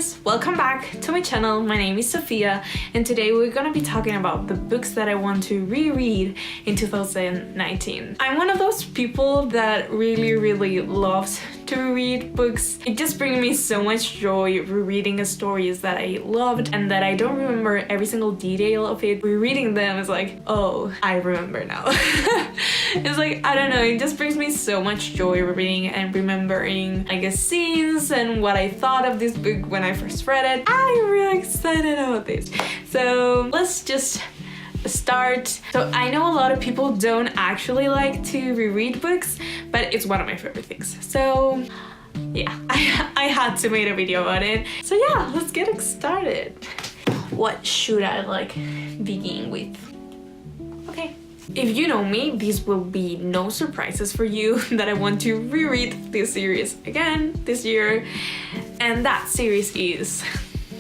guys! Welcome back to my channel. My name is Sofia and today we're gonna be talking about the books that I want to reread in 2019. I'm one of those people that really loves to reread books. It just brings me so much joy rereading stories that I loved and that I don't remember every single detail of it. Rereading them is like, oh, I remember now. It's like, I don't know, it just brings me so much joy reading and remembering, I guess, scenes and what I thought of this book when I first read it. I'm really excited about this. So let's just start. So I know a lot of people don't actually like to reread books, but it's one of my favorite things. So yeah, I had to make a video about it. So yeah, let's get started. What should I begin with? Okay. If you know me, these will be no surprises for you that I want to reread this series again this year. And that series is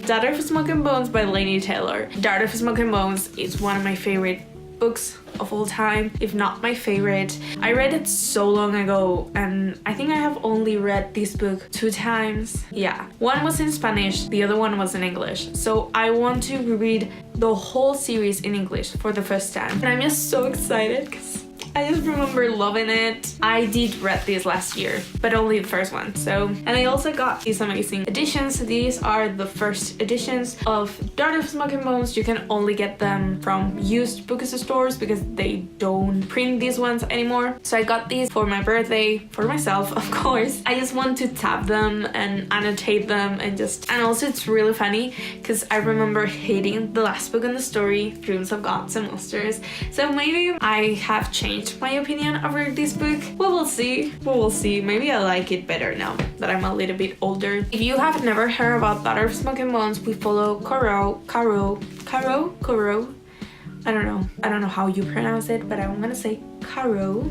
Daughter of Smoke and Bones by Laini Taylor. Daughter of Smoke and Bones is one of my favorite books of all time, if not my favorite. I read it so long ago and I think I have only read this book 2 times. Yeah, one was in Spanish, the other one was in English. So I want to reread the whole series in English for the first time. And I'm just so excited because I just remember loving it. I did read this last year, but only the first one. And I also got these amazing editions. These are the first editions of Daughter of Smoke and Bones. You can only get them from used bookstores because they don't print these ones anymore. So I got these for my birthday, for myself, of course. I just want to tab them and annotate them and also it's really funny because I remember hating the last book in the story, Dreams of Gods and Monsters. So maybe I have changed my opinion over this book. We will see. Maybe I like it better now that I'm a little bit older. If you have never heard about Daughter of Smoke and Bones, we follow Caro. I don't know how you pronounce it, but I'm gonna say Caro.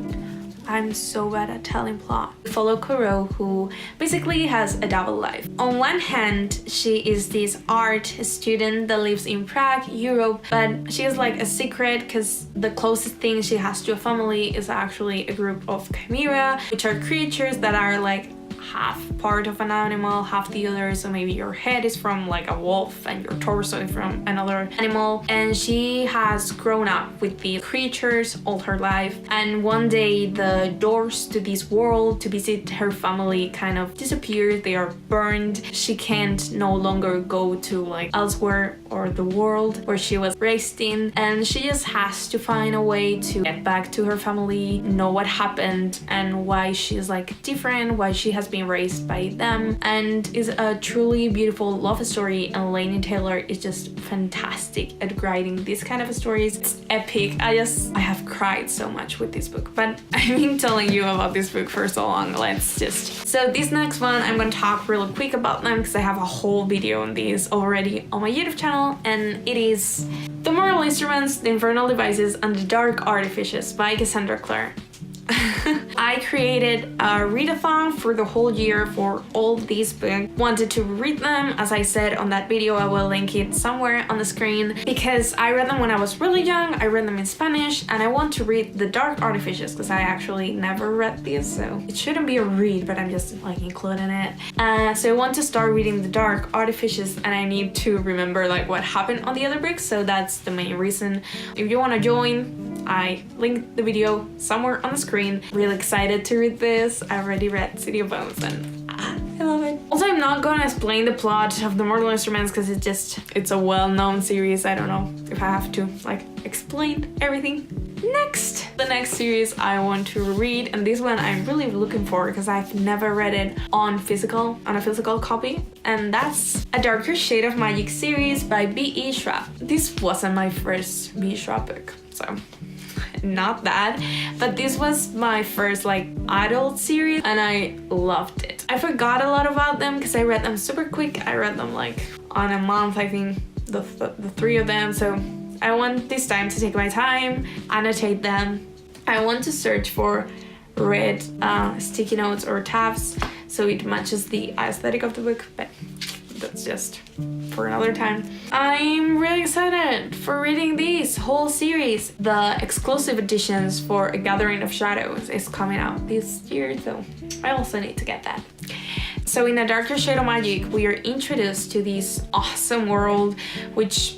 I'm so bad at telling plot. We follow Caro, who basically has a double life. On one hand, she is this art student that lives in Prague, Europe, but she is like a secret because the closest thing she has to a family is actually a group of chimera, which are creatures that are like half part of an animal, half the other. So maybe your head is from like a wolf and your torso is from another animal. And she has grown up with these creatures all her life. And one day the doors to this world to visit her family kind of disappear. They are burned. She can't no longer go to like elsewhere or the world where she was raised in. And she just has to find a way to get back to her family, know what happened and why she's like different, why she has been raised by them, and is a truly beautiful love story. And Laini Taylor is just fantastic at writing these kind of stories. It's epic. I have cried so much with this book, but I've been telling you about this book for so long. So this next one, I'm gonna talk real quick about them because I have a whole video on these already on my YouTube channel, and it is The Mortal Instruments, The Infernal Devices, and The Dark Artifices by Cassandra Clare. I created a readathon for the whole year for all these books. Wanted to read them, as I said on that video. I will link it somewhere on the screen because I read them when I was really young. I read them in Spanish and I want to read The Dark Artifices because I actually never read these, so it shouldn't be a read, but I'm just like including it. So I want to start reading The Dark Artifices and I need to remember like what happened on the other books, so that's the main reason. If you want to join, I linked the video somewhere on the screen. Really excited to read this. I already read City of Bones and I love it. Also, I'm not gonna explain the plot of The Mortal Instruments because it's a well-known series. I don't know if I have to like explain everything. The next series I want to read, and this one I'm really looking for because I've never read it on a physical copy, and that's A Darker Shade of Magic series by B.E. Schwab. This wasn't my first B.E. Schwab book, so not that, but this was my first like adult series and I loved it. I forgot a lot about them because I read them super quick. I read them like on a month, I think, the 3 of them. So I want this time to take my time, annotate them. I want to search for red sticky notes or tabs so it matches the aesthetic of the book, but that's just for another time. I'm really excited for reading this whole series. The exclusive editions for A Gathering of Shadows is coming out this year, so I also need to get that. So in A Darker Shade of Magic, we are introduced to this awesome world, which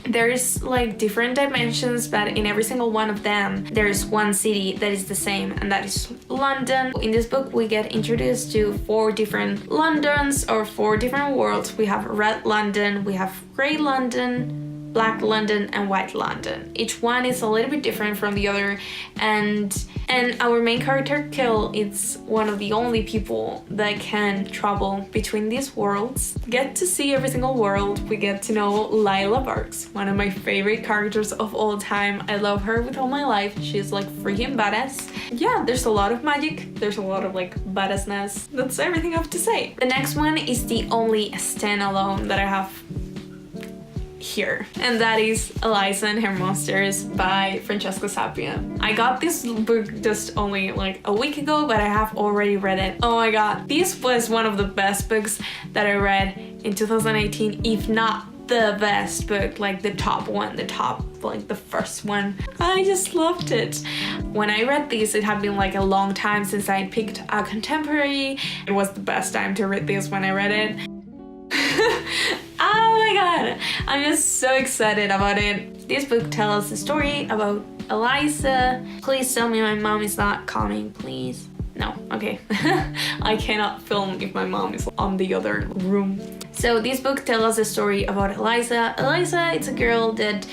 there's like different dimensions, but in every single one of them there's one city that is the same, and that is London. In this book we get introduced to 4 different Londons, or 4 different worlds. We have Red London, we have Grey London, Black London, and White London. Each one is a little bit different from the other, and our main character Kill is one of the only people that can travel between these worlds. Get to see every single world. We get to know Lila Barks, one of my favorite characters of all time. I love her with all my life. She's like freaking badass. Yeah, there's a lot of magic, there's a lot of like badassness. That's everything I have to say. The next one is the only standalone that I have here, and that is Eliza and Her Monsters by Francesca Sapia. I got this book just only like a week ago, but I have already read it. Oh my god, this was one of the best books that I read in 2018, if not the best book, like the top one, like the first one. I just loved it. When I read this, it had been like a long time since I picked a contemporary. It was the best time to read this when I read it. Oh my god, I'm just so excited about it. This book tells the story about Eliza. Please tell me my mom is not coming, please. No, okay. I cannot film if my mom is on the other room. So this book tells us a story about Eliza. Eliza, it's a girl that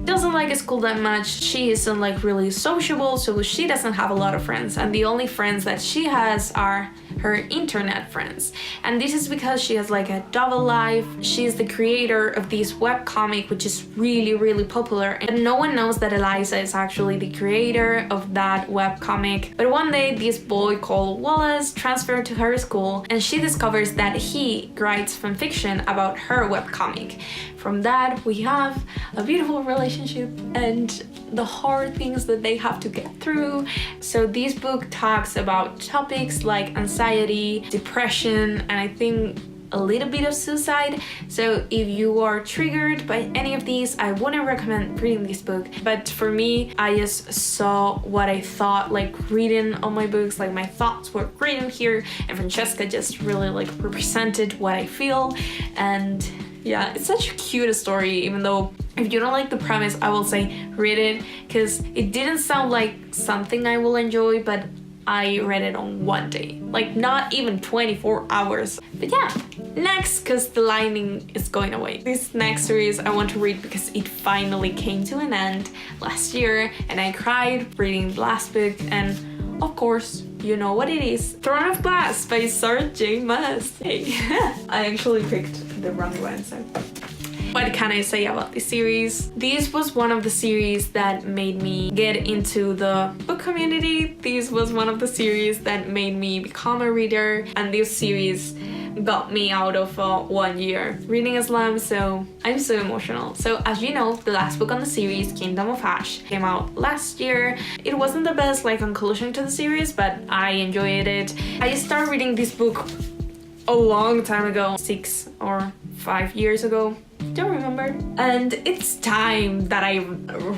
doesn't like school that much. She isn't like really sociable, so she doesn't have a lot of friends, and the only friends that she has are her internet friends. And this is because she has like a double life. She's the creator of this webcomic, which is really popular, and no one knows that Eliza is actually the creator of that webcomic. But one day this boy called Wallace transferred to her school, and she discovers that he writes fanfiction about her webcomic. From that we have a beautiful relationship and the hard things that they have to get through. So this book talks about topics like anxiety, depression, and I think a little bit of suicide. So if you are triggered by any of these, I wouldn't recommend reading this book. But for me, I just saw what I thought like reading all my books, like my thoughts were written here, and Francesca just really like represented what I feel. And yeah, it's such a cute story, even though if you don't like the premise, I will say read it, because it didn't sound like something I will enjoy, but I read it on one day, like not even 24 hours. But yeah, next, because the lining is going away. This next series I want to read because it finally came to an end last year, and I cried reading the last book, and of course, you know what it is. Throne of Glass by Sarah J. Maas. Hey, I actually picked the wrong one, so what can I say about this series? This was one of the series that made me get into the book community. This was one of the series that made me become a reader, and this series got me out of 1 year reading Islam, so I'm so emotional. So as you know, the last book on the series, Kingdom of Ash, came out last year. It wasn't the best like conclusion to the series, but I enjoyed it. I started reading this book a long time ago, 6 or 5 years ago. Don't remember. And it's time that I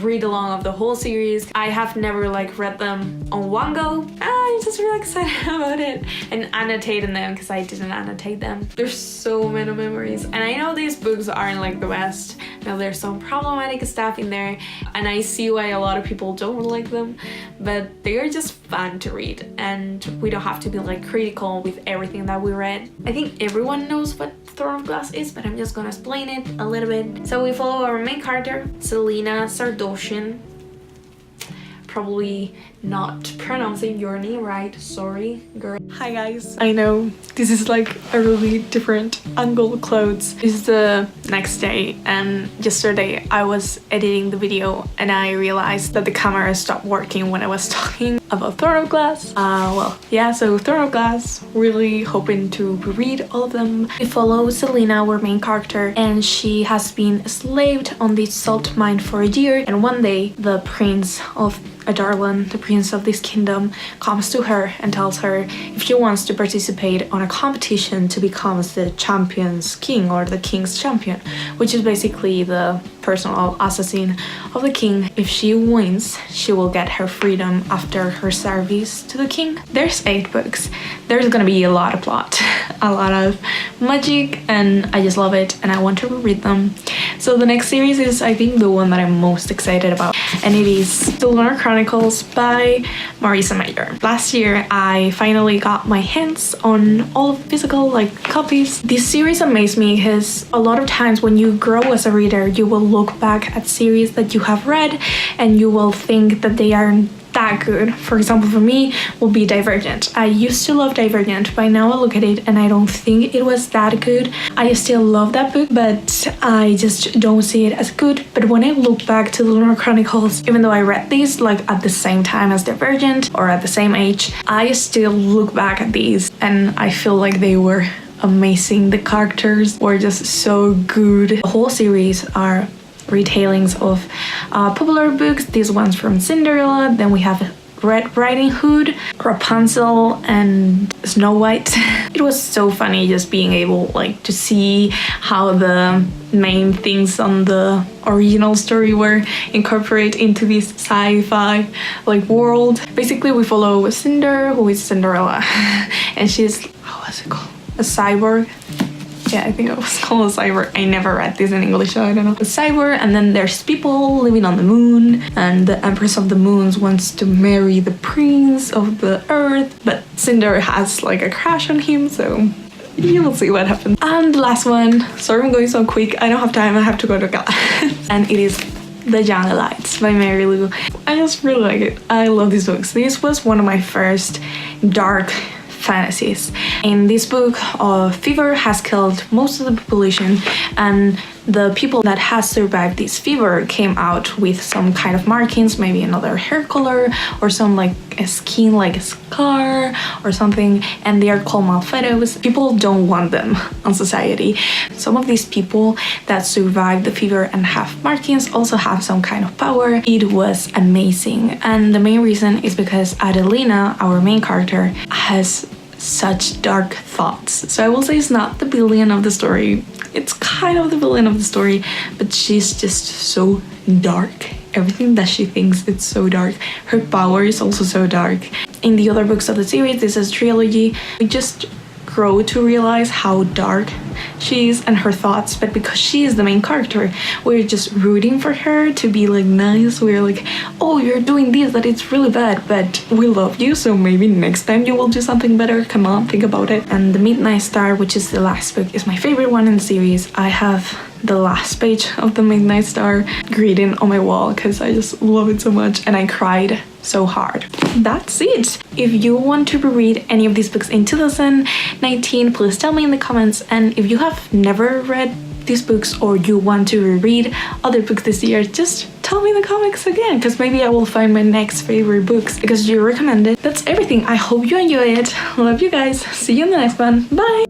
read along of the whole series. I have never like read them on one go. I'm just really excited about it and annotating them because I didn't annotate them. There's so many memories, and I know these books aren't like the best. Now there's some problematic stuff in there, and I see why a lot of people don't like them, but they are just fun to read, and we don't have to be like critical with everything that we read. I think everyone knows what Throne of Glass is, but I'm just gonna explain it a little bit. So we follow our main character, Selena Sardoshian. Probably not pronouncing your name right, sorry girl. Hi guys, I know this is like a really different angle clothes. This is the next day, and yesterday I was editing the video and I realized that the camera stopped working when I was talking about Throne of Glass. Well, yeah, so Throne of Glass, really hoping to read all of them. We follow Selena, our main character, and she has been enslaved on this salt mine for a year, and one day the prince of Adarlan, the prince of this kingdom, comes to her and tells her if she wants to participate on a competition to become the champion's king, or the king's champion, which is basically the personal assassin of the king. If she wins, she will get her freedom after her service to the king. There's 8 books. There's gonna be a lot of plot, a lot of magic, and I just love it and I want to read them. So the next series is, I think, the one that I'm most excited about, and it is The Lunar Chronicles by Marissa Meyer. Last year I finally got my hands on all of the physical copies. This series amazed me because a lot of times when you grow as a reader, you will look back at series that you have read and you will think that they aren't that good. For example, for me will be Divergent. I used to love Divergent, but now I look at it and I don't think it was that good. I still love that book, but I just don't see it as good. But when I look back to The Lunar Chronicles, even though I read these at the same time as Divergent or at the same age, I still look back at these and I feel like they were amazing. The characters were just so good. The whole series are retellings of popular books. These ones from Cinderella, then we have Red Riding Hood, Rapunzel, and Snow White. It was so funny just being able to see how the main things on the original story were incorporated into this sci-fi world. Basically we follow Cinder, who is Cinderella, and she's, how was it called? A cyborg. Yeah, I think it was called a cyborg. I never read this in English, so I don't know. A cyborg, and then there's people living on the moon, and the Empress of the Moons wants to marry the Prince of the Earth, but Cinder has a crush on him, so you will see what happens. And the last one, sorry I'm going so quick, I don't have time, I have to go to class. And it is The Young Lights by Mary Lou. I just really like it. I love these books. This was one of my first dark fantasies. In this book, fever has killed most of the population, and the people that has survived this fever came out with some kind of markings, maybe another hair color or some a skin a scar or something, and they are called malfetos. People don't want them on society. Some of these people that survive the fever and have markings also have some kind of power. It was amazing, and the main reason is because Adelina, our main character, has such dark thoughts. So I will say it's not the villain of the story. It's kind of the villain of the story, but she's just so dark. Everything that she thinks, it's so dark. Her power is also so dark. In the other books of the series, this is a trilogy, we just grow to realize how dark she is and her thoughts, but because she is the main character, we're just rooting for her to be nice. We're oh, you're doing this, that it's really bad, but we love you, so maybe next time you will do something better. Come on, think about it. And The Midnight Star, which is the last book, is my favorite one in the series. I have the last page of The Midnight Star greeting on my wall because I just love it so much, and I cried so hard. That's it. If you want to reread any of these books in 2019, please tell me in the comments, and if you have never read these books or you want to reread other books this year, just tell me in the comments again, because maybe I will find my next favorite books because you recommended. That's everything. I hope you enjoy it. Love you guys. See you in the next one. Bye.